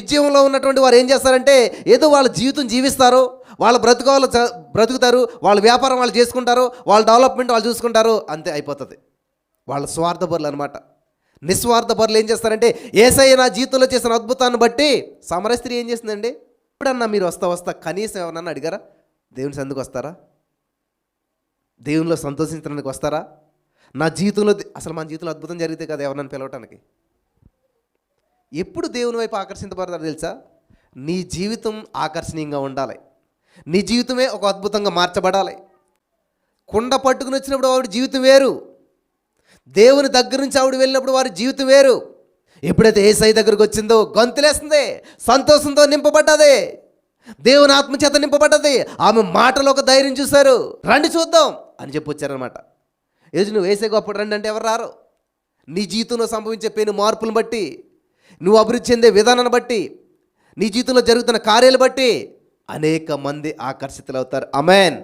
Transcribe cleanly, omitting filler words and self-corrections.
నిర్జీవంలో ఉన్నటువంటి వారు ఏం చేస్తారంటే ఏదో వాళ్ళ జీవితం జీవిస్తారు, వాళ్ళ బ్రతుకుతారు, వాళ్ళ వ్యాపారం వాళ్ళు చేసుకుంటారు, వాళ్ళ డెవలప్మెంట్ వాళ్ళు చూసుకుంటారు, అంతే అయిపోతుంది. వాళ్ళ స్వార్థపరులు అనమాట. నిస్వార్థపరులు ఏం చేస్తారంటే యేసయ్య నా జీవితంలో చేసిన అద్భుతాన్ని బట్టి సమరయ స్త్రీ ఏం చేసిందండి? ఎప్పుడన్నా మీరు వస్తా కనీసం ఎవరన్నా అడిగారా? దేవుని సందుకు వస్తారా? దేవునిలో సంతోషించడానికి వస్తారా? నా జీవితంలో అసలు మన జీవితంలో అద్భుతం జరిగితే కదా ఎవరినైనా పిలవటానికి. ఎప్పుడు దేవుని వైపు ఆకర్షించబడతారు తెలుసా? నీ జీవితం ఆకర్షణీయంగా ఉండాలి, నీ జీవితమే ఒక అద్భుతంగా మార్చబడాలి. కుండ పట్టుకుని వచ్చినప్పుడు ఆవిడ జీవితం వేరు, దేవుని దగ్గర నుంచి ఆవిడ వెళ్ళినప్పుడు వారి జీవితం వేరు. ఎప్పుడైతే యేసయ్య దగ్గరికి వచ్చిందో గొంతులేస్తుంది, సంతోషంతో నింపబడ్డది, దేవుని ఆత్మచేత నింపబడ్డది. ఆమె మాటలో ఒక ధైర్యం చూశారు, రండి చూద్దాం అని చెప్పి వచ్చారనమాట. ఏజు నువ్వు యేసయ్య అప్పుడు రండి అంటే ఎవరు రారు. నీ జీవితంలో సంభవించే పెను మార్పులను బట్టి, నువ్వు అభివృద్ధి చెందే విధానాన్ని బట్టి, నీ జీవితంలో జరుగుతున్న కార్యాలు బట్టి అనేక మంది ఆకర్షితులవుతారు. ఆమేన్.